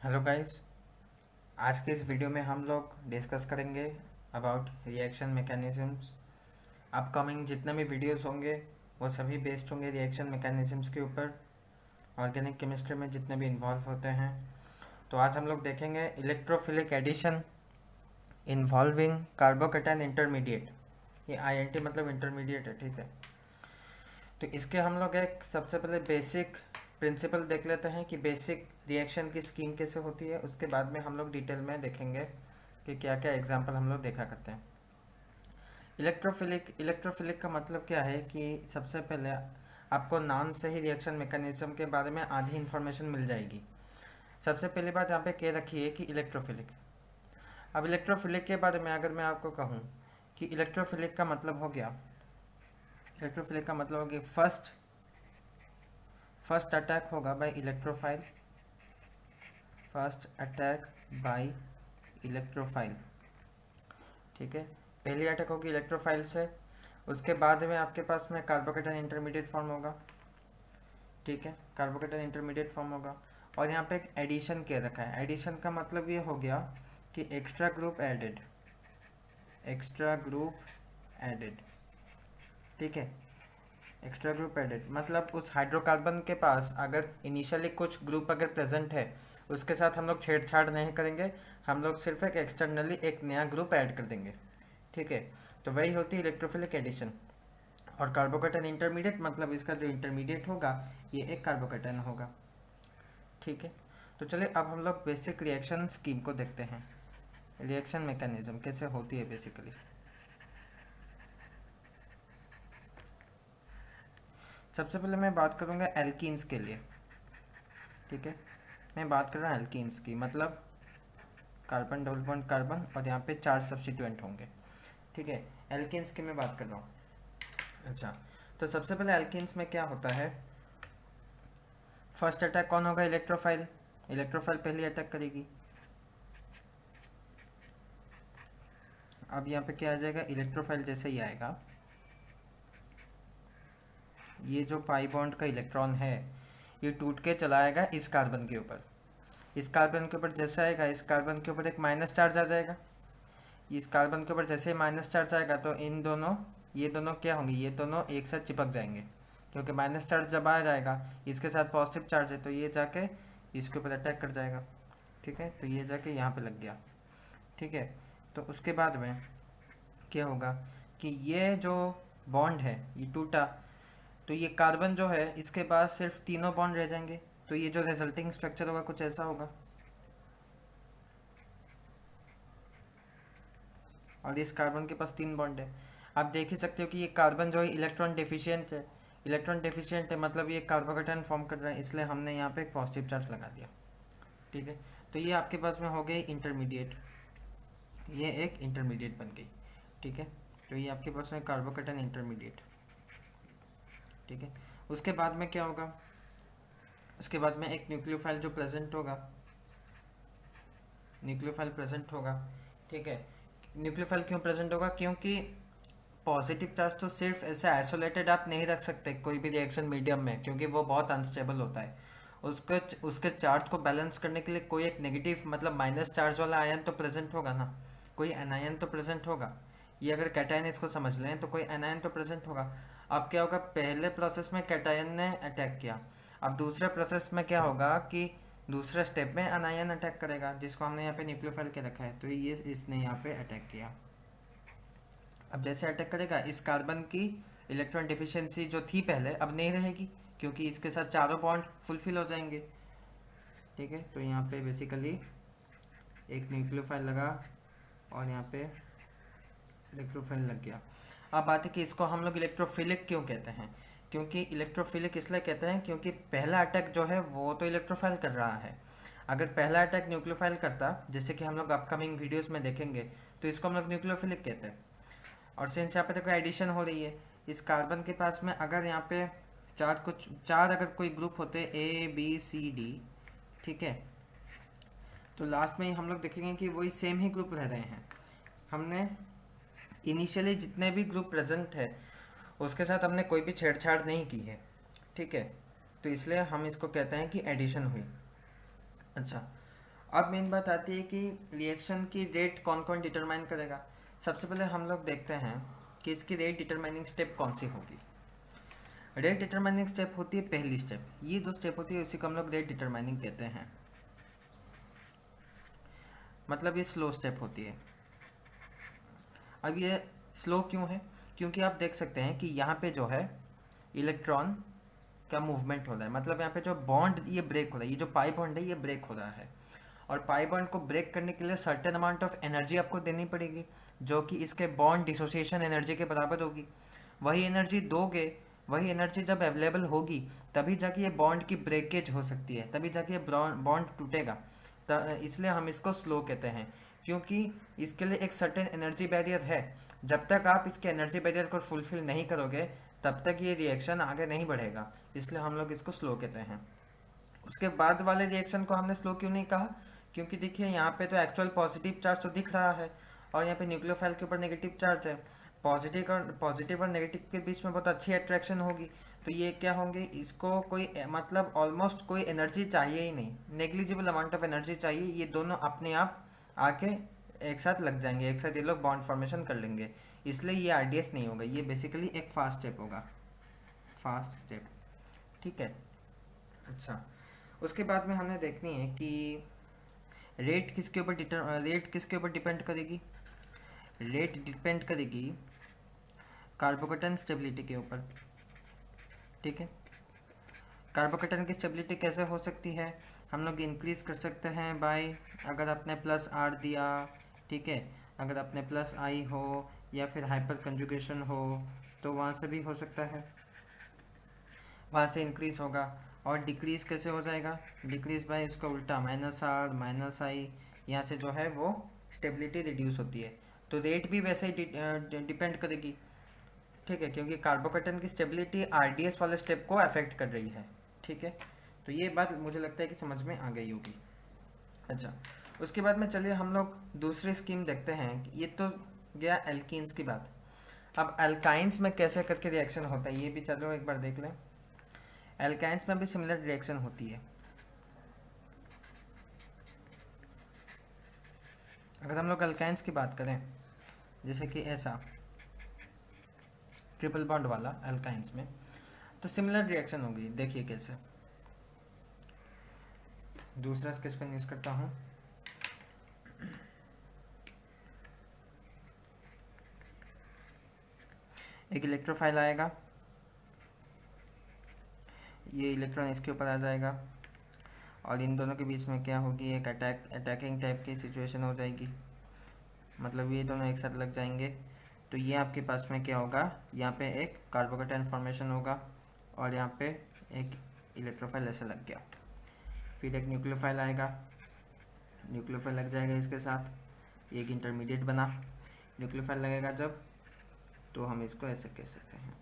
Hello guys. आज के इस वीडियो में हम लोग डिस्कस करेंगे अबाउट रिएक्शन मैकेनिज़म्स। अपकमिंग जितने भी वीडियोस होंगे वो सभी बेस्ड होंगे रिएक्शन मैकेनिज़म्स के ऊपर, ऑर्गेनिक केमिस्ट्री में जितने भी इन्वॉल्व होते हैं। तो आज हम लोग देखेंगे electrophilic addition involving carbocation intermediate. ये INT मतलब इंटरमीडिएट है, ठीक है। तो इसके हम लोग एक सबसे पहले बेसिक प्रिंसिपल देख लेते हैं कि बेसिक रिएक्शन की स्कीम कैसे होती है। उसके बाद में हम लोग डिटेल में देखेंगे कि क्या क्या एग्जांपल हम लोग देखा करते हैं। इलेक्ट्रोफिलिक का मतलब क्या है कि सबसे पहले आपको नाम से ही रिएक्शन मैकेनिज्म के बारे में आधी इन्फॉर्मेशन मिल जाएगी। सबसे पहली बात यहाँ पे कह रखी है कि इलेक्ट्रोफिलिक। अब इलेक्ट्रोफिलिक के बारे में अगर मैं आपको कहूँ कि इलेक्ट्रोफिलिक का मतलब हो गया, इलेक्ट्रोफिलिक का मतलब हो गया फर्स्ट अटैक होगा by electrophile, first attack by electrophile, ठीक है। पहली अटैक होगी इलेक्ट्रोफाइल से, उसके बाद में आपके पास में कार्बोकेटाइन इंटरमीडिएट फॉर्म होगा, ठीक है। कार्बोकेटाइन इंटरमीडिएट फॉर्म होगा और यहाँ पे एक एडिशन किया रखा है। एडिशन का मतलब ये हो गया कि extra group added, extra group added, ठीक है। एक्स्ट्रा ग्रुप एडेड मतलब उस हाइड्रोकार्बन के पास अगर इनिशियली कुछ ग्रुप अगर प्रेजेंट है उसके साथ हम लोग छेड़छाड़ नहीं करेंगे, हम लोग सिर्फ एक एक्सटर्नली एक नया ग्रुप ऐड कर देंगे, ठीक है। तो वही होती है इलेक्ट्रोफिलिक एडिशन। और कार्बोकेटाइन इंटरमीडिएट मतलब इसका जो इंटरमीडिएट होगा ये एक कार्बोकेटाइन होगा, ठीक है। तो चलिए अब हम लोग बेसिक रिएक्शन स्कीम को देखते हैं, रिएक्शन मैकेनिज्म कैसे होती है बेसिकली। सबसे पहले मैं बात करूँगा एल्कीन्स के लिए, ठीक है। मैं बात कर रहा हूँ एल्कीन्स की, मतलब कार्बन डबल बॉन्ड कार्बन और यहाँ पे 4 सब्स्टिट्यूएंट होंगे, ठीक है। एल्कीन्स की मैं बात कर रहा हूँ। अच्छा, तो सबसे पहले एल्कीन्स में क्या होता है, फर्स्ट अटैक कौन होगा, इलेक्ट्रोफाइल। इलेक्ट्रोफाइल पहली अटैक करेगी। अब यहाँ पे क्या आ जाएगा, इलेक्ट्रोफाइल जैसे ही आएगा, ये जो पाई बॉन्ड का इलेक्ट्रॉन है ये टूट के चला आएगा इस कार्बन के ऊपर। इस कार्बन के ऊपर जैसे आएगा इस कार्बन के ऊपर एक माइनस चार्ज आ जाएगा। इस कार्बन के ऊपर जैसे ही माइनस चार्ज आएगा तो इन दोनों, ये दोनों क्या होंगे, ये दोनों एक साथ चिपक जाएंगे, क्योंकि माइनस चार्ज जब आ जाएगा इसके साथ पॉजिटिव चार्ज है तो ये जाके इसके ऊपर अटैक कर जाएगा, ठीक है। तो ये जाके यहाँ पे लग गया, ठीक है। तो उसके बाद में क्या होगा कि ये जो बॉन्ड है ये टूटा, तो ये कार्बन जो है इसके पास सिर्फ तीनों बॉन्ड रह जाएंगे। तो ये जो रिजल्टिंग स्ट्रक्चर होगा कुछ ऐसा होगा। और इस कार्बन के पास 3 बॉन्ड है। आप देख ही सकते हो कि ये कार्बन जो है इलेक्ट्रॉन डेफिशिएंट है। इलेक्ट्रॉन डेफिशिएंट है मतलब ये कार्बोकेटाइन फॉर्म कर रहा है, इसलिए हमने यहाँ पे एक पॉजिटिव चार्ज लगा दिया, ठीक है। तो ये आपके पास में हो गई इंटरमीडिएट, ये एक इंटरमीडिएट बन गई, ठीक है। तो ये आपके पास में कार्बोकेटाइन इंटरमीडिएट, ठीक है। उसके बाद में क्या होगा, उसके बाद में एक न्यूक्लियोफाइल जो प्रेजेंट होगा, न्यूक्लियोफाइल प्रेजेंट होगा, ठीक है। न्यूक्लियोफाइल क्यों प्रेजेंट होगा, क्योंकि पॉजिटिव चार्ज तो सिर्फ ऐसे आइसोलेटेड आप नहीं रख सकते कोई भी रिएक्शन मीडियम में, क्योंकि वो बहुत अनस्टेबल होता है। उसके उसके चार्ज को बैलेंस करने के लिए कोई एक नेगेटिव मतलब माइनस चार्ज वाला आयन तो प्रेजेंट होगा ना, कोई एनायन तो प्रेजेंट होगा। ये अगर कैटायन इसको समझ लें तो कोई एनायन तो प्रेजेंट होगा। अब क्या होगा, पहले प्रोसेस में कैटायन ने अटैक किया, अब दूसरे प्रोसेस में क्या होगा कि दूसरे स्टेप में अनायन अटैक करेगा, जिसको हमने यहाँ पे न्यूक्लियोफाइल के रखा है। तो ये इसने यहाँ पे अटैक किया। अब जैसे अटैक करेगा इस कार्बन की इलेक्ट्रॉन डिफिशियंसी जो थी पहले अब नहीं रहेगी, क्योंकि इसके साथ चारों बॉन्ड फुलफिल हो जाएंगे, ठीक है। तो यहाँ पे बेसिकली एक न्यूक्लियोफाइल लगा और यहाँ पे इलेक्ट्रोफाइल लग गया। अब बात है कि इसको हम लोग इलेक्ट्रोफिलिक क्यों कहते हैं, क्योंकि इलेक्ट्रोफिलिक इसलिए कहते हैं क्योंकि पहला अटैक जो है वो तो इलेक्ट्रोफाइल कर रहा है। अगर पहला अटैक न्यूक्लियोफाइल करता, जैसे कि हम लोग अपकमिंग वीडियोस में देखेंगे, तो इसको हम लोग न्यूक्लियोफिलिक कहते हैं। और सिंस यहाँ पे देखो एडिशन हो रही है, इस कार्बन के पास में अगर यहाँ पे चार अगर कोई ग्रुप होते ABCD, ठीक है, तो लास्ट में हम लोग देखेंगे कि वही सेम ही ग्रुप रह रहे हैं। हमने इनिशियली जितने भी ग्रुप प्रेजेंट है उसके साथ हमने कोई भी छेड़छाड़ नहीं की है, ठीक है। तो इसलिए हम इसको कहते हैं कि एडिशन हुई। अच्छा, अब मेन बात आती है कि रिएक्शन की रेट कौन कौन डिटरमाइन करेगा। सबसे पहले हम लोग देखते हैं कि इसकी रेट डिटरमाइनिंग स्टेप कौन सी होगी। रेट डिटरमाइनिंग स्टेप होती है पहली स्टेप, ये जो स्टेप होती है उसी को हम लोग रेट डिटरमाइनिंग कहते हैं, मतलब ये स्लो स्टेप होती है। अब ये स्लो क्यों है, क्योंकि आप देख सकते हैं कि यहाँ पे जो है इलेक्ट्रॉन का मूवमेंट हो रहा है, मतलब यहाँ पे जो बॉन्ड ये ब्रेक हो रहा है, ये जो पाई बॉन्ड है ये ब्रेक हो रहा है, और पाई बॉन्ड को ब्रेक करने के लिए सर्टेन अमाउंट ऑफ एनर्जी आपको देनी पड़ेगी, जो कि इसके बॉन्ड डिसोसिएशन एनर्जी के बराबर होगी। वही एनर्जी दोगे, वही एनर्जी जब अवेलेबल होगी तभी जाके ये बॉन्ड की ब्रेकेज हो सकती है, तभी जाके ये बॉन्ड टूटेगा। इसलिए हम इसको स्लो कहते हैं, क्योंकि इसके लिए एक सर्टेन एनर्जी बैरियर है। जब तक आप इसके एनर्जी बैरियर को फुलफिल नहीं करोगे तब तक ये रिएक्शन आगे नहीं बढ़ेगा, इसलिए हम लोग इसको स्लो कहते हैं। उसके बाद वाले रिएक्शन को हमने स्लो क्यों नहीं कहा, क्योंकि देखिए यहाँ पे तो एक्चुअल पॉजिटिव चार्ज तो दिख रहा है और यहाँ पे न्यूक्लियोफाइल के ऊपर नेगेटिव चार्ज है। पॉजिटिव और नेगेटिव के बीच में बहुत अच्छी अट्रैक्शन होगी, तो ये क्या होंगे, इसको कोई मतलब ऑलमोस्ट कोई एनर्जी चाहिए ही नहीं, नेग्लिजिबल अमाउंट ऑफ एनर्जी चाहिए, ये दोनों अपने आप आके एक साथ लग जाएंगे, एक साथ ये लोग बॉन्ड फॉर्मेशन कर लेंगे, इसलिए ये आरडीएस नहीं होगा, ये बेसिकली एक फास्ट स्टेप होगा, फास्ट स्टेप। ठीक है। अच्छा, उसके बाद में हमें देखनी है कि रेट किसके ऊपर डिपेंड करेगी। रेट डिपेंड करेगी कार्बोकेटन स्टेबिलिटी के ऊपर। ठीक है, कार्बोकेटन की स्टेबिलिटी कैसे हो सकती है, हम लोग इंक्रीज कर सकते हैं बाय, अगर आपने प्लस आर दिया, ठीक है, अगर आपने प्लस आई हो या फिर हाइपर कंजुगेशन हो तो वहाँ से भी हो सकता है, वहाँ से इंक्रीज होगा। और डिक्रीज कैसे हो जाएगा, डिक्रीज बाय उसका उल्टा माइनस आर माइनस आई, यहाँ से जो है वो स्टेबिलिटी रिड्यूस होती है, तो रेट भी वैसे ही डिपेंड करेगी। ठीक है, क्योंकि कार्बोकेटन की स्टेबिलिटी आरडीएस वाले स्टेप को अफेक्ट कर रही है। ठीक है, तो ये बात मुझे लगता है कि समझ में आ गई होगी। अच्छा, उसके बाद में चलिए हम लोग दूसरी स्कीम देखते हैं। ये तो गया एल्कीन्स की बात, अब एल्काइंस में कैसे करके रिएक्शन होता है ये भी चलो एक बार देख लें। एल्काइंस में भी सिमिलर रिएक्शन होती है। अगर हम लोग एल्काइंस की बात करें, जैसे कि ऐसा ट्रिपल बॉन्ड वाला एल्काइंस में, तो सिमिलर रिएक्शन होगी। देखिए कैसे, दूसरा स्केच पेन यूज करता हूँ। एक इलेक्ट्रोफाइल आएगा, ये इलेक्ट्रॉन इसके ऊपर आ जाएगा और इन दोनों के बीच में क्या होगी, एक अटैकिंग टाइप की सिचुएशन हो जाएगी, मतलब ये दोनों एक साथ लग जाएंगे। तो ये आपके पास में क्या होगा, यहाँ पे एक कार्बोकेटन फॉर्मेशन होगा और यहाँ पे एक इलेक्ट्रोफाइल ऐसे लग गया। फिर एक न्यूक्लियोफाइल आएगा, न्यूक्लियोफाइल लग जाएगा इसके साथ, एक इंटरमीडिएट बना। न्यूक्लियोफाइल लगेगा जब, तो हम इसको ऐसे कह सकते हैं,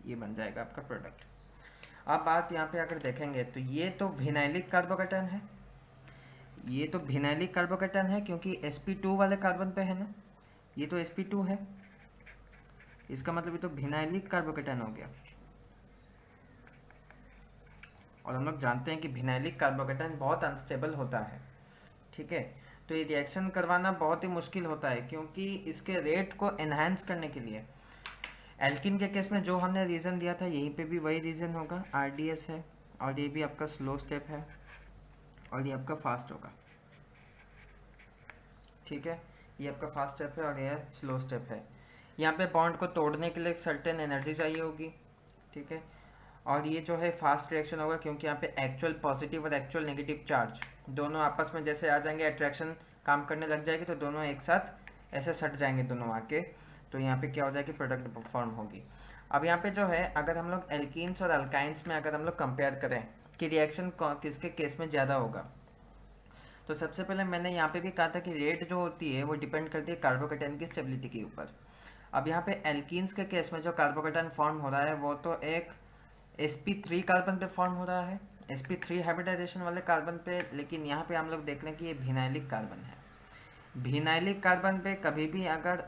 ये बन जाएगा आपका प्रोडक्ट। अब बात यहाँ पे अगर देखेंगे तो ये तो विनाइलिक कार्बोकेटन है, ये तो विनाइलिक कार्बोकेटन है क्योंकि sp2 वाले कार्बन पे है ना, ये तो sp2 है, इसका मतलब ये तो विनाइलिक कार्बोकेटन हो गया। और हम लोग जानते हैं कि विनाइलिक कार्बोकेटन बहुत अनस्टेबल होता है। ठीक है, तो ये रिएक्शन करवाना बहुत ही मुश्किल होता है, क्योंकि इसके रेट को एनहांस करने के लिए एल्किन के केस में जो हमने रीज़न दिया था यहीं पे भी वही रीज़न होगा, आरडीएस है, और ये भी आपका स्लो स्टेप है और ये आपका फास्ट होगा। ठीक है, ये आपका फास्ट स्टेप है और ये स्लो स्टेप है। यहाँ पे बॉन्ड को तोड़ने के लिए एक सर्टेन एनर्जी चाहिए होगी। ठीक है, और ये जो है फास्ट रिएक्शन होगा क्योंकि यहाँ पे एक्चुअल पॉजिटिव और एक्चुअल नेगेटिव चार्ज दोनों आपस में जैसे आ जाएंगे, अट्रैक्शन काम करने लग जाएगी, तो दोनों एक साथ ऐसे सट जाएंगे दोनों आके, तो यहाँ पे क्या हो जाएगी, प्रोडक्ट फॉर्म होगी। अब यहाँ पे जो है अगर हम लोग एल्कीन्स और अल्काइंस में अगर हम लोग कंपेयर करें कि रिएक्शन किसके केस में ज़्यादा होगा, तो सबसे पहले मैंने यहाँ पे भी कहा था कि रेट जो होती है वो डिपेंड करती है कार्बोकेटन की स्टेबिलिटी के ऊपर। अब यहाँ पे एल्कीन्स के केस में जो कार्बोकेटन फॉर्म हो रहा है वो तो एक sp3 कार्बन पे फॉर्म हो रहा है, sp3 हाइब्रिडाइजेशन वाले कार्बन पे, लेकिन यहाँ पे हम लोग देख लें कि ये विनाइलिक कार्बन है। विनाइलिक कार्बन पे कभी भी अगर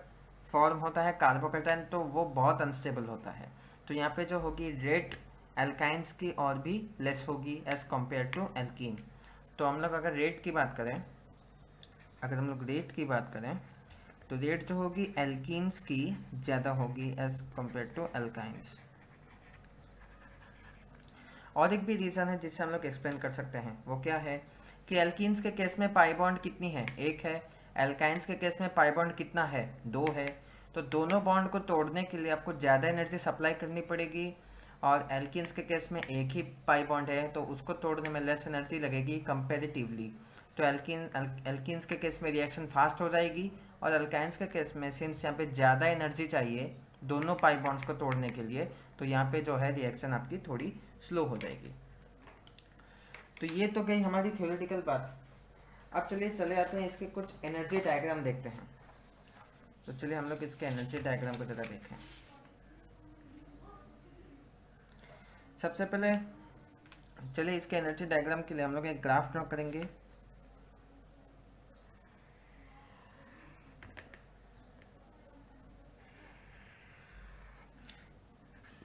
फॉर्म होता है कार्बोकेटन तो वो बहुत अनस्टेबल होता है, तो यहाँ पे जो होगी रेट एल्काइंस की और भी लेस होगी एज कम्पेयर टू एल्कीन। तो हम लोग अगर रेट की बात करें, तो रेट जो होगी एल्कीन्स की ज़्यादा होगी एज कम्पेयर टू एल्काइंस। और एक भी रीज़न है जिससे हम लोग एक्सप्लेन कर सकते हैं, वो क्या है कि एल्कीन्स के केस में पाई बॉन्ड कितनी है, 1 है। एल्काइंस के केस में पाई बॉन्ड कितना है, 2 है। तो दोनों बॉन्ड को तोड़ने के लिए आपको ज़्यादा एनर्जी सप्लाई करनी पड़ेगी, और एल्कीन्स के केस में एक ही पाई बॉन्ड है तो उसको तोड़ने में लेस एनर्जी लगेगी कंपेरेटिवली। तो एल्कीन्स के केस में रिएक्शन फास्ट हो जाएगी, और अल्काइंस के केस में सिंस यहाँ पे ज़्यादा एनर्जी चाहिए दोनों पाई बॉन्ड्स को तोड़ने के लिए, तो यहाँ पे जो है रिएक्शन आपकी थोड़ी स्लो हो जाएगी। तो ये तो गई हमारी थ्योरेटिकल बात। अब चलिए चले आते हैं इसके कुछ एनर्जी डायग्राम देखते हैं। तो चलिए हम लोग इसके एनर्जी डायग्राम को ज़रा देखें। सबसे पहले चलिए इसके एनर्जी डायग्राम के लिए हम लोग एक ग्राफ ड्रॉ करेंगे।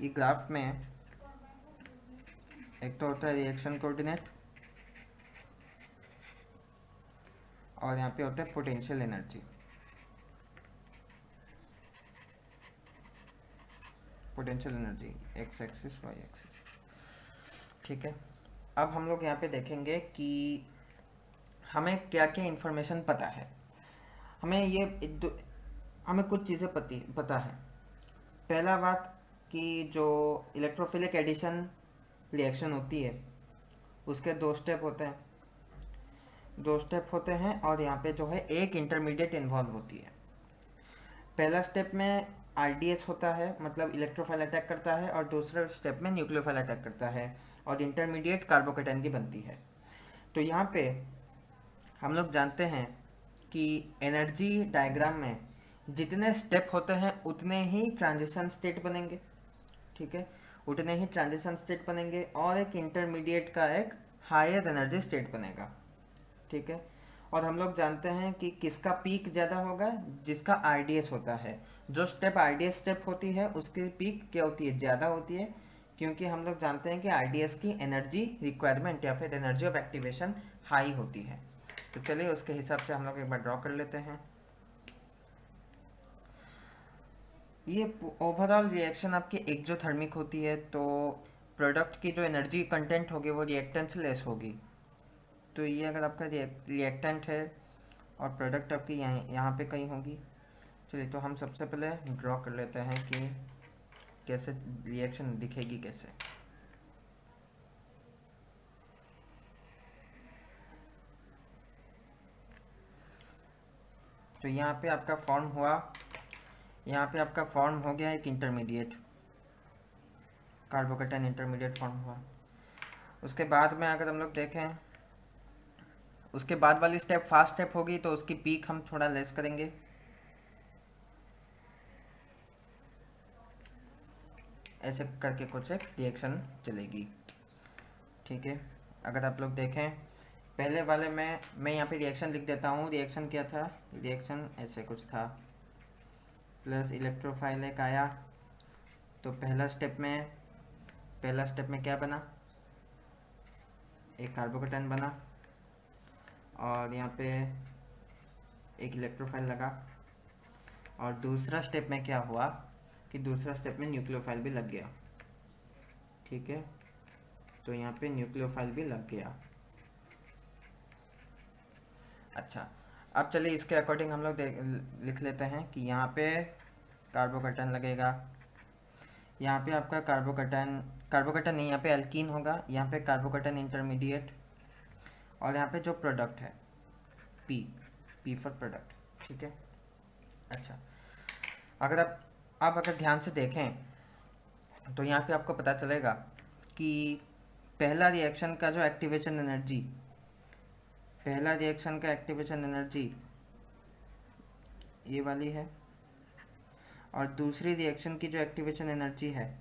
ये ग्राफ में एक तो होता है रिएक्शन कोऑर्डिनेट, और यहाँ पे होता है potential energy. X axis Y axis, ठीक है। अब हम लोग यहाँ पे देखेंगे कि हमें क्या क्या इन्फॉर्मेशन पता है। हमें कुछ चीज़ें पता है। पहला बात कि जो इलेक्ट्रोफिलिक एडिशन रिएक्शन होती है उसके 2 स्टेप होते हैं, और यहाँ पे जो है एक इंटरमीडिएट इन्वॉल्व होती है। पहला स्टेप में RDS होता है, मतलब इलेक्ट्रोफाइल अटैक करता है, और दूसरे स्टेप में न्यूक्लियोफाइल अटैक करता है, और इंटरमीडिएट कार्बोकेटाइन की बनती है। तो यहाँ पे हम लोग जानते हैं कि एनर्जी डायग्राम में जितने स्टेप होते हैं उतने ही ट्रांजिशन स्टेट बनेंगे, ठीक है, उतने ही ट्रांजिशन स्टेट बनेंगे, और एक इंटरमीडिएट का एक हायर एनर्जी स्टेट बनेगा, ठीक है। और हम लोग जानते हैं कि किसका पीक ज़्यादा होगा, जिसका RDS होता है। जो स्टेप RDS स्टेप होती है उसकी पीक क्या होती है, ज़्यादा होती है, क्योंकि हम लोग जानते हैं कि RDS की एनर्जी रिक्वायरमेंट या फिर एनर्जी ऑफ एक्टिवेशन हाई होती है। तो चलिए उसके हिसाब से हम लोग एक बार ड्रॉ कर लेते हैं। ये ओवरऑल रिएक्शन आपकी एक्जोथर्मिक होती है, तो प्रोडक्ट की जो एनर्जी कंटेंट होगी वो रिएक्टेंट से लेस होगी। तो ये अगर आपका रिएक्टेंट है और प्रोडक्ट आपकी यहाँ पे कहीं होगी। चलिए तो हम सबसे पहले ड्रॉ कर लेते हैं कि कैसे रिएक्शन दिखेगी कैसे। तो यहाँ पे आपका फॉर्म हो गया एक इंटरमीडिएट कार्बोकेटाइन इंटरमीडिएट फॉर्म हुआ। उसके बाद में अगर हम लोग देखें, उसके बाद वाली स्टेप फास्ट स्टेप होगी, तो उसकी पीक हम थोड़ा लेस करेंगे। ऐसे करके कुछ एक रिएक्शन चलेगी, ठीक है। अगर आप लोग देखें पहले वाले में, मैं यहाँ पे रिएक्शन लिख देता हूँ। रिएक्शन क्या था, रिएक्शन ऐसे कुछ था, प्लस इलेक्ट्रोफाइल एक आया। तो पहला स्टेप में क्या बना, एक कार्बोकेटाइन बना, और यहाँ पे एक इलेक्ट्रोफाइल लगा। और दूसरा स्टेप में क्या हुआ कि दूसरा स्टेप में न्यूक्लियोफाइल भी लग गया, ठीक है। तो यहाँ पे न्यूक्लियोफाइल भी लग गया। अच्छा, अब चलिए इसके अकॉर्डिंग हम लोग लिख लेते हैं कि यहाँ पे कार्बोकेटाइन लगेगा, यहाँ पे आपका कार्बोकेटाइन नहीं, यहाँ पे एल्कीन होगा, यहाँ पे कार्बोकेटाइन इंटरमीडिएट, और यहाँ पे जो प्रोडक्ट है पी फॉर प्रोडक्ट, ठीक है। अच्छा, अगर आप अगर ध्यान से देखें तो यहाँ पे आपको पता चलेगा कि पहला रिएक्शन का एक्टिवेशन एनर्जी ये वाली है, और दूसरी रिएक्शन की जो एक्टिवेशन एनर्जी है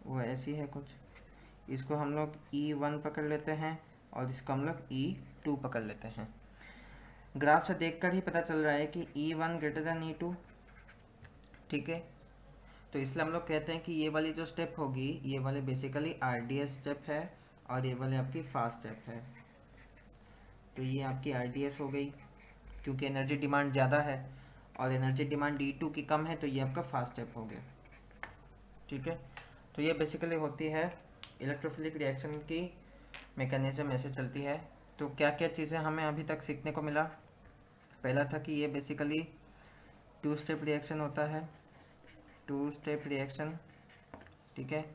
वो ऐसी है कुछ। इसको हम लोग E1 पकड़ लेते हैं, और इसको हम लोग E2 पकड़ लेते हैं। ग्राफ से देखकर ही पता चल रहा है कि E1 ग्रेटर देन E2, ठीक है। तो इसलिए हम लोग कहते हैं कि ये वाली जो स्टेप होगी, ये वाले बेसिकली RDS स्टेप है और ये वाले आपकी फास्ट स्टेप है। तो ये आपकी RDS हो गई, क्योंकि एनर्जी डिमांड ज़्यादा है और एनर्जी डिमांड D2 की कम है, तो ये आपका फास्ट स्टेप हो गया। ठीक है, तो ये बेसिकली होती है इलेक्ट्रोफिलिक रिएक्शन की मैकेनिज्म, ऐसे चलती है। तो क्या क्या चीज़ें हमें अभी तक सीखने को मिला? पहला था कि ये बेसिकली 2 स्टेप रिएक्शन होता है, 2 स्टेप रिएक्शन। ठीक है,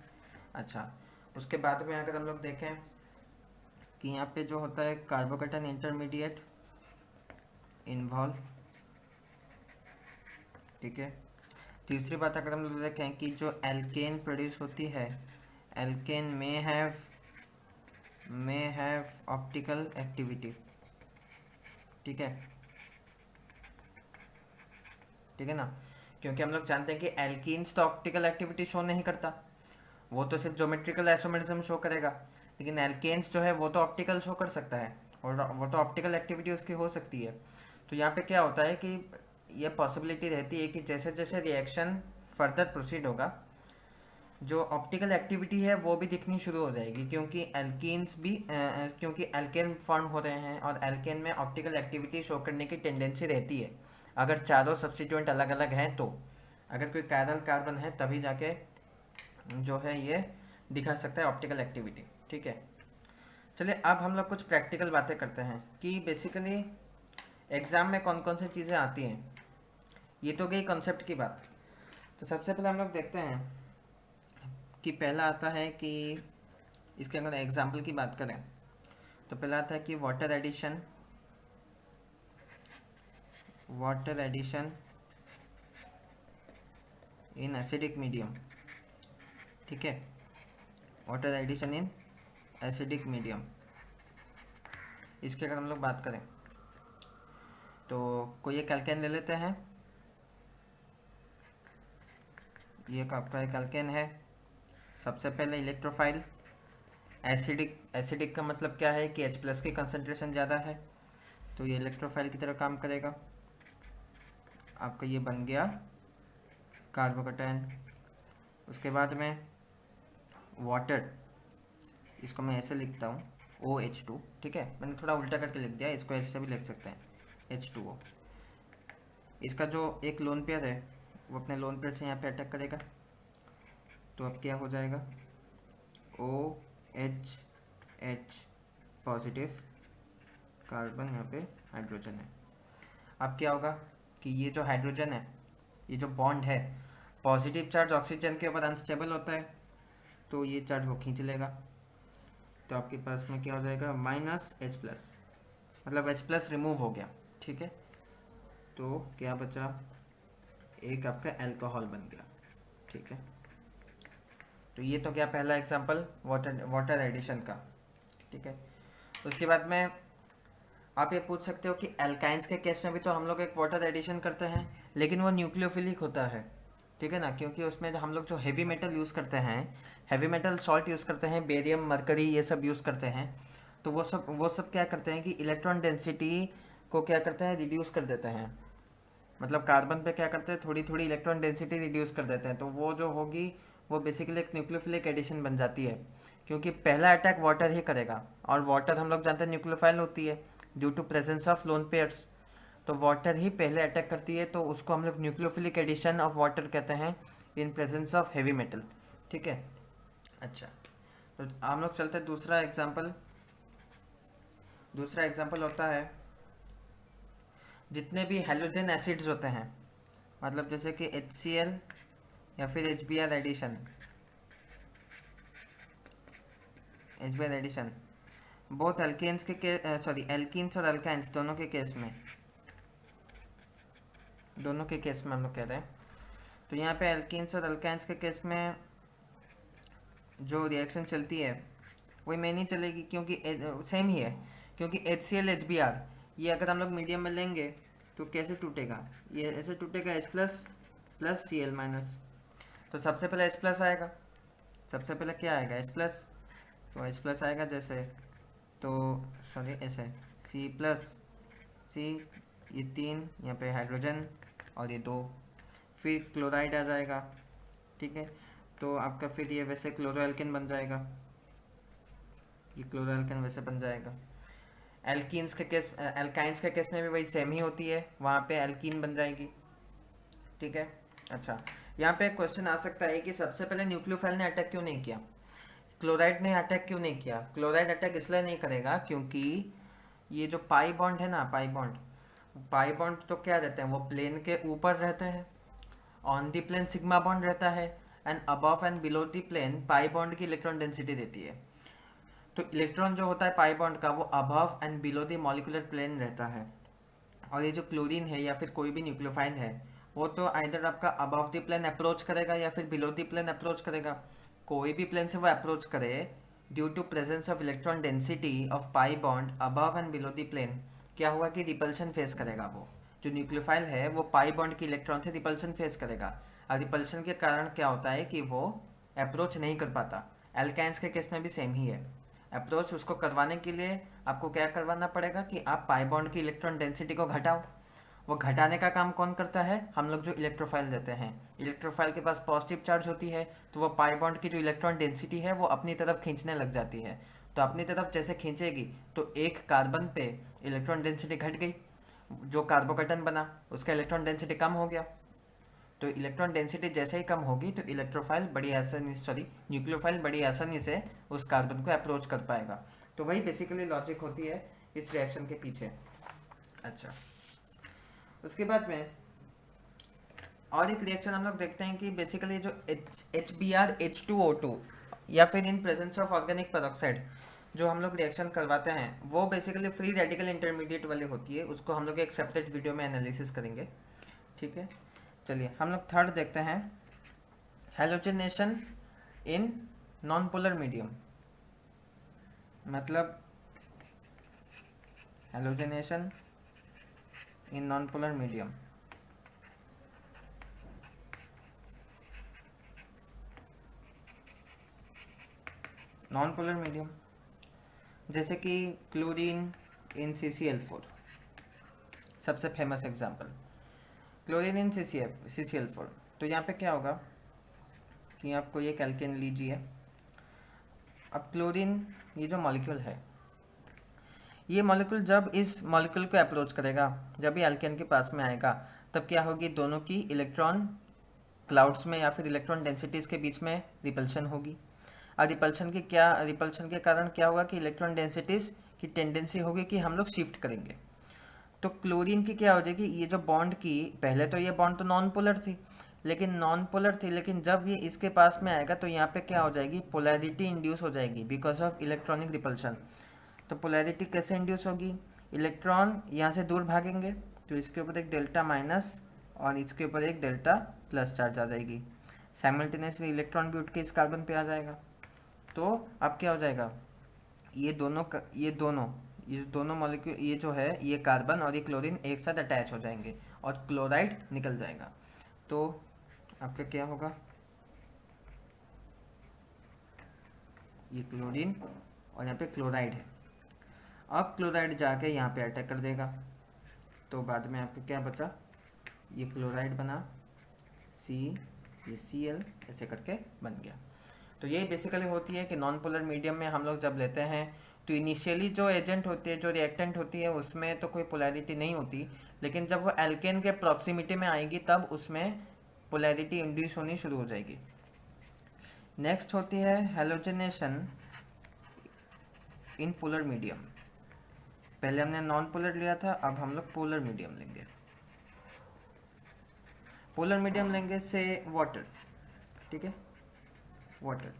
अच्छा, उसके बाद में अगर हम लोग देखें कि यहाँ पे जो होता है कार्बोकेटन इंटरमीडिएट इन्वॉल्व। ठीक है, तीसरी बात अगर हम लोग देखें कि जो एल्केन प्रोड्यूस होती है, alkene may have optical activity. ठीक है, ठीक है ना, क्योंकि हम लोग जानते हैं कि एल्कीन्स तो ऑप्टिकल एक्टिविटी शो नहीं करता, वो तो सिर्फ ज्योमेट्रिकल आइसोमेरिज्म शो करेगा, लेकिन एल्केन्स जो है वो तो ऑप्टिकल शो कर सकता है और वो तो ऑप्टिकल एक्टिविटी उसकी हो सकती है। तो यहाँ पे क्या होता है कि ये पॉसिबिलिटी रहती है कि जैसे जैसे रिएक्शन फर्दर प्रोसीड होगा, जो ऑप्टिकल एक्टिविटी है वो भी दिखनी शुरू हो जाएगी, क्योंकि एल्कीन्स भी क्योंकि एल्केन फॉर्म हो रहे हैं और एल्केन में ऑप्टिकल एक्टिविटी शो करने की टेंडेंसी रहती है अगर चारों सब्स्टिट्यूएंट अलग अलग हैं। तो अगर कोई कायरल कार्बन है तभी जाके जो है ये दिखा सकता है ऑप्टिकल एक्टिविटी। ठीक है, चलिए अब हम लोग कुछ प्रैक्टिकल बातें करते हैं कि बेसिकली एग्ज़ाम में कौन कौन सी चीज़ें आती हैं। ये तो गई कॉन्सेप्ट की बात। तो सबसे पहले हम लोग देखते हैं कि पहला आता है कि इसके अगर एग्जाम्पल की बात करें तो पहला आता है कि water addition in acidic medium. ठीक है, water addition in acidic medium, इसकी अगर हम लोग बात करें तो कोई एक एल्केन ले लेते हैं। ये आपका एक एल्केन है। सबसे पहले इलेक्ट्रोफाइल, एसिडिक का मतलब क्या है कि H+ की कंसंट्रेशन ज़्यादा है, तो ये इलेक्ट्रोफाइल की तरह काम करेगा। आपका ये बन गया कार्बोकेटायन। उसके बाद में वाटर, इसको मैं ऐसे लिखता हूँ OH2। ठीक है, मैंने थोड़ा उल्टा करके लिख दिया, इसको ऐसे भी लिख सकते हैं H2O। इसका जो एक लोन पेयर है वो अपने लोन पेयर से यहाँ पे अटैक करेगा, तो अब क्या हो जाएगा OH पॉजिटिव कार्बन, यहाँ पे हाइड्रोजन है। अब क्या होगा कि ये जो हाइड्रोजन है, ये जो बॉन्ड है, पॉजिटिव चार्ज ऑक्सीजन के ऊपर अनस्टेबल होता है, तो ये चार्ज वो खींच लेगा। तो आपके पास में क्या हो जाएगा -H+, मतलब H+ रिमूव हो गया। ठीक है, तो क्या बचा, एक आपका अल्कोहल बन गया। ठीक है, तो ये तो क्या पहला एग्जांपल वाटर एडिशन का। ठीक है, उसके बाद में आप ये पूछ सकते हो कि एल्काइंस के केस में भी तो हम लोग एक वाटर एडिशन करते हैं, लेकिन वो न्यूक्लियोफिलिक होता है। ठीक है ना, क्योंकि उसमें हम लोग जो हेवी मेटल यूज़ करते हैं, हेवी मेटल सॉल्ट यूज़ करते हैं, बेरियम, मरकरी, ये सब यूज़ करते हैं, तो वो सब क्या करते हैं कि इलेक्ट्रॉन डेंसिटी को क्या करते हैं, रिड्यूस कर देते हैं। मतलब कार्बन पे क्या करते हैं, थोड़ी थोड़ी इलेक्ट्रॉन डेंसिटी रिड्यूस कर देते हैं, तो वो जो होगी वो बेसिकली एक न्यूक्लियोफिलिक एडिशन बन जाती है, क्योंकि पहला अटैक वाटर ही करेगा और वाटर हम लोग जानते हैं न्यूक्लियोफाइल होती है due to presence of lone pairs, तो वाटर ही पहले अटैक करती है, तो उसको हम लोग न्यूक्लियोफिलिक एडिशन ऑफ वाटर कहते हैं in presence of heavy metal. ठीक है, अच्छा, तो हम लोग चलते हैं दूसरा एग्जाम्पल होता है जितने भी हेलोजन एसिड्स होते हैं, मतलब जैसे कि HCl या फिर HBr एडिशन, बहुत एल्केन्स के एल्कीन्स और अल्काइंस दोनों के केस में हम लोग कह रहे हैं। तो यहाँ पे एल्कीन्स और अल्काइंस के केस में जो रिएक्शन चलती है वही में नहीं चलेगी, क्योंकि सेम ही है, क्योंकि HCl HBr ये अगर हम लोग मीडियम में लेंगे तो कैसे टूटेगा, ये ऐसे टूटेगा H+ प्लस Cl-। तो सबसे पहले H+ आएगा, सबसे पहले क्या आएगा H+, तो H+ आएगा जैसे, तो सॉरी ऐसे C+, ये 3 यहाँ पे हाइड्रोजन और ये 2, फिर क्लोराइड आ जाएगा, ठीक है। तो आपका फिर ये वैसे क्लोरोएल्केन बन जाएगा, ये क्लोरोएल्केन वैसे बन जाएगा। एल्कीन्स के केस, एल्काइंस के केस में भी वही सेम ही होती है, वहाँ पे एल्कीन बन जाएगी। ठीक है। अच्छा, यहाँ पे एक क्वेश्चन आ सकता है कि सबसे पहले न्यूक्लियोफाइल ने अटैक क्यों नहीं किया, क्लोराइड ने अटैक क्यों नहीं किया। क्लोराइड अटैक इसलिए नहीं करेगा क्योंकि ये जो पाई बॉन्ड है ना, पाई बॉन्ड तो क्या रहते हैं, वो प्लेन के ऊपर रहते हैं। On the plane sigma bond रहता है, and above and below the plane pi bond की इलेक्ट्रॉन डेंसिटी देती है। तो इलेक्ट्रॉन जो होता है पाई बॉन्ड का, वो above and below the molecular plane रहता है। और ये जो क्लोरीन है या फिर कोई भी न्यूक्लियोफाइल है, वो तो आइदर आपका अबव द प्लेन अप्रोच करेगा या फिर बिलो द प्लेन अप्रोच करेगा। कोई भी प्लेन से वो अप्रोच करे, due to presence of electron density of pi bond above and below the plane, क्या हुआ कि रिपल्शन फेस करेगा। वो जो न्यूक्लियोफाइल है वो पाई बॉन्ड की इलेक्ट्रॉन से रिपल्शन फेस करेगा, और रिपल्शन के कारण क्या होता है कि वो अप्रोच नहीं कर पाता। एल्काइंस के केस में भी सेम ही है। अप्रोच उसको करवाने के लिए आपको क्या करवाना पड़ेगा कि आप पाई बॉन्ड की इलेक्ट्रॉन डेंसिटी को घटाओ। वो घटाने का काम कौन करता है, हम लोग जो इलेक्ट्रोफाइल देते हैं। इलेक्ट्रोफाइल के पास पॉजिटिव चार्ज होती है, तो वो पाई बॉन्ड की जो इलेक्ट्रॉन डेंसिटी है वो अपनी तरफ खींचने लग जाती है। तो अपनी तरफ जैसे खींचेगी तो एक कार्बन पे इलेक्ट्रॉन डेंसिटी घट गई, जो कार्बोकेटन बना उसका इलेक्ट्रॉन डेंसिटी कम हो गया। तो इलेक्ट्रॉन डेंसिटी जैसे ही कम होगी तो इलेक्ट्रोफाइल बड़ी आसानी, न्यूक्लियोफाइल बड़ी आसानी से उस कार्बन को अप्रोच कर पाएगा। तो वही बेसिकली लॉजिक होती है इस रिएक्शन के पीछे। अच्छा, उसके बाद में और एक रिएक्शन हम लोग देखते हैं कि बेसिकली जो HBr H2O2 या फिर in presence of organic peroxide जो हम लोग रिएक्शन करवाते हैं, वो बेसिकली फ्री रेडिकल इंटरमीडिएट वाली होती है। उसको हम लोग एक सेपरेट वीडियो में एनालिसिस करेंगे। ठीक है, चलिए हम लोग थर्ड देखते हैं, halogenation in non polar medium. मतलब halogenation in non polar medium. Non polar medium जैसे कि क्लोरीन इन CCl4, सबसे फेमस एग्जांपल क्लोरीन इन CCl4। तो यहाँ पे क्या होगा कि आपको ये एल्केन लीजिए। अब क्लोरीन ये जो मॉलिक्यूल है, ये मॉलिक्यूल जब इस मॉलिक्यूल को अप्रोच करेगा, जब ये एल्केन के पास में आएगा, तब क्या होगी, दोनों की इलेक्ट्रॉन क्लाउड्स में या फिर इलेक्ट्रॉन डेंसिटीज़ के बीच में रिपल्शन होगी। और रिपल्शन के कारण क्या होगा कि इलेक्ट्रॉन डेंसिटीज़ की टेंडेंसी होगी कि हम लोग शिफ्ट करेंगे। तो क्लोरीन की क्या हो जाएगी, ये जो बॉन्ड की, पहले तो ये बॉन्ड तो नॉन पोलर थी, लेकिन जब ये इसके पास में आएगा तो यहाँ पे क्या हो जाएगी, पोलैरिटी इंड्यूस हो जाएगी बिकॉज ऑफ इलेक्ट्रॉनिक रिपल्शन। तो पोलैरिटी कैसे इंड्यूस होगी, इलेक्ट्रॉन यहाँ से दूर भागेंगे तो इसके ऊपर एक डेल्टा माइनस और इसके ऊपर एक डेल्टा प्लस चार्ज आ जाएगी। साइमल्टेनियसली इलेक्ट्रॉन भी उठ के इस कार्बन पे आ जाएगा। तो अब क्या हो जाएगा, ये दोनों मॉलिक्यूल, ये जो है ये कार्बन और ये क्लोरीन एक साथ अटैच हो जाएंगे और क्लोराइड निकल जाएगा। तो आपका क्या होगा, ये क्लोरीन और यहाँ पे क्लोराइड है। अब क्लोराइड जाके यहाँ पे अटैक कर देगा, तो बाद में आपका क्या बचा, ये क्लोराइड बना C, ये Cl ऐसे करके बन गया। तो ये बेसिकली होती है कि नॉन पोलर मीडियम में हम लोग जब लेते हैं तो इनिशियली जो एजेंट होती है, जो रिएक्टेंट होती है, उसमें तो कोई पोलैरिटी नहीं होती, लेकिन जब वो एल्केन के प्रॉक्सिमिटी में आएगी तब उसमें पोलैरिटी इंड्यूस होनी शुरू हो जाएगी। नेक्स्ट होती है हैलोजिनेशन इन पोलर मीडियम। पहले हमने नॉन पोलर लिया था, अब हम लोग पोलर मीडियम लेंगे। पोलर मीडियम लेंगे से वाटर, ठीक है, वाटर।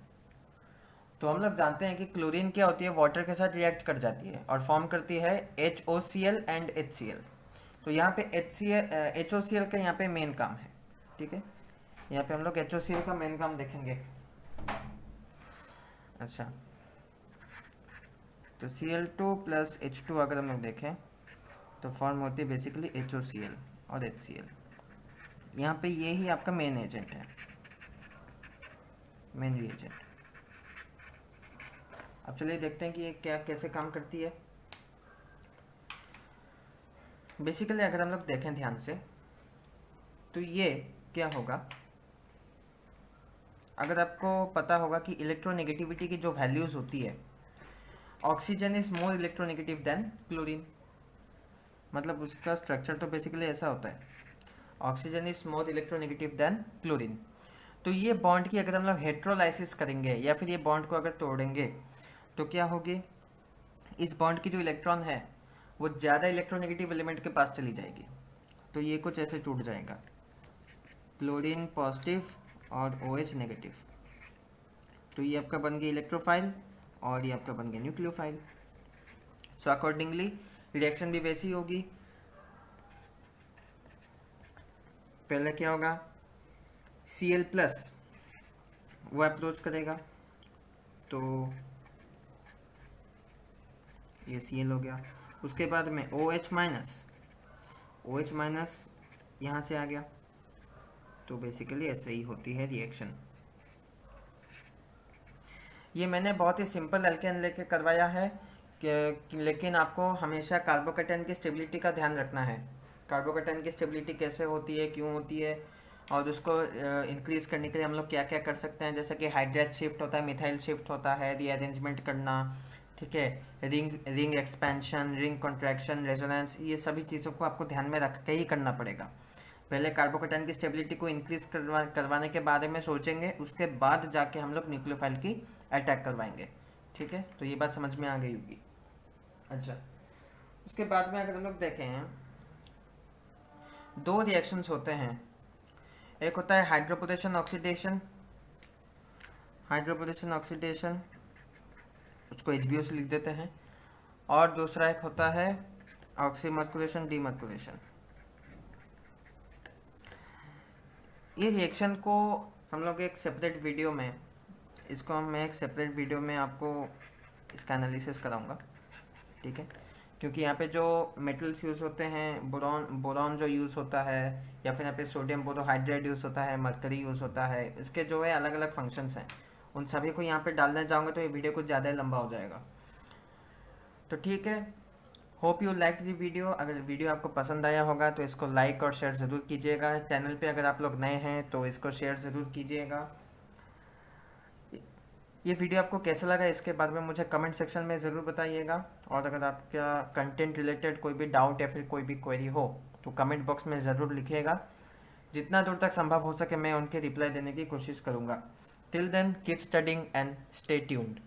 तो हम लोग जानते हैं कि क्लोरीन क्या होती है, वाटर के साथ रिएक्ट कर जाती है और फॉर्म करती है HOCl एंड HCl। तो यहाँ पे HOCl का यहाँ पे मेन काम है, ठीक है, यहाँ पे हम लोग HOCl का मेन काम देखेंगे। अच्छा, तो Cl2 प्लस H2 अगर हम लोग देखें तो फॉर्म होती है बेसिकली HOCl और HCl। यहाँ पे ये ही आपका मेन एजेंट है, मेन रिएजेंट। अब चलिए देखते हैं कि ये क्या कैसे काम करती है। बेसिकली अगर हम लोग देखें ध्यान से तो ये क्या होगा, अगर आपको पता होगा कि इलेक्ट्रोनेगेटिविटी की जो वैल्यूज़ होती है, oxygen is more electronegative than chlorine, मतलब उसका स्ट्रक्चर तो बेसिकली ऐसा होता है, oxygen is more electronegative than chlorine. तो ये बॉन्ड की अगर हम लोग हेट्रोलाइसिस करेंगे या फिर ये बॉन्ड को अगर तोड़ेंगे तो क्या होगी, इस बॉन्ड की जो इलेक्ट्रॉन है वो ज़्यादा इलेक्ट्रोनेगेटिव एलिमेंट के पास चली जाएगी, तो ये कुछ ऐसे टूट जाएगा, क्लोरीन पॉजिटिव और OH नेगेटिव। तो ये आपका बन गया इलेक्ट्रोफाइल और ये आपका बन गया न्यूक्लियोफाइल। सो अकॉर्डिंगली रिएक्शन भी वैसी होगी। पहले क्या होगा, Cl प्लस वो अप्रोच करेगा, तो ये Cl हो गया। उसके बाद में OH माइनस यहाँ से आ गया। तो बेसिकली ऐसे ही होती है रिएक्शन। ये मैंने बहुत ही सिंपल एल्केन लेके करवाया है लेकिन आपको हमेशा कार्बोकेटाइन की स्टेबिलिटी का ध्यान रखना है। कार्बोकेटाइन की स्टेबिलिटी कैसे होती है, क्यों होती है, और उसको इंक्रीज़ करने के लिए हम लोग क्या क्या कर सकते हैं, जैसे कि हाइड्रेट शिफ्ट होता है, मिथाइल शिफ्ट होता है, रीअरेंजमेंट करना, ठीक है, ring expansion, ring contraction, resonance, ये सभी चीज़ों को आपको ध्यान में रख के ही करना पड़ेगा। पहले कार्बोकेटाइन की स्टेबिलिटी को इंक्रीज करवाने के बारे में सोचेंगे, उसके बाद जाके हम लोग न्यूक्लियोफाइल की अटैक करवाएंगे। ठीक है, तो ये बात समझ में आ गई होगी। अच्छा, उसके बाद में अगर हम लोग देखें, दो रिएक्शंस होते हैं, एक होता है हाइड्रोपोरेशन ऑक्सीडेशन, उसको HBO से लिख देते हैं, और दूसरा एक होता है ऑक्सीमर्कुलेशन डीमर्कुलेशन। ये रिएक्शन को हम लोग एक सेपरेट वीडियो में, इसको मैं एक सेपरेट वीडियो में आपको इसका एनालिसिस कराऊंगा, ठीक है, क्योंकि यहाँ पे जो मेटल्स यूज़ होते हैं, बोरॉन जो यूज़ होता है, या फिर यहाँ पे सोडियम बोरोहाइड्रेट यूज़ होता है, मरकरी यूज़ होता है, इसके जो है अलग अलग फंक्शंस हैं, उन सभी को यहाँ पे डालने जाऊँगा तो ये वीडियो कुछ ज़्यादा ही लंबा हो जाएगा। तो ठीक है, hope you like the video. अगर वीडियो आपको पसंद आया होगा तो इसको लाइक और शेयर ज़रूर कीजिएगा। चैनल पे अगर आप लोग नए हैं तो इसको शेयर ज़रूर कीजिएगा। ये वीडियो आपको कैसा लगा इसके बारे में मुझे कमेंट सेक्शन में ज़रूर बताइएगा, और अगर आपका कंटेंट रिलेटेड कोई भी डाउट या फिर कोई भी क्वेरी हो तो कमेंट बॉक्स में ज़रूर लिखिएगा। जितना दूर तक संभव हो सके मैं उनके रिप्लाई देने की कोशिश करूँगा। Till then keep studying and stay tuned.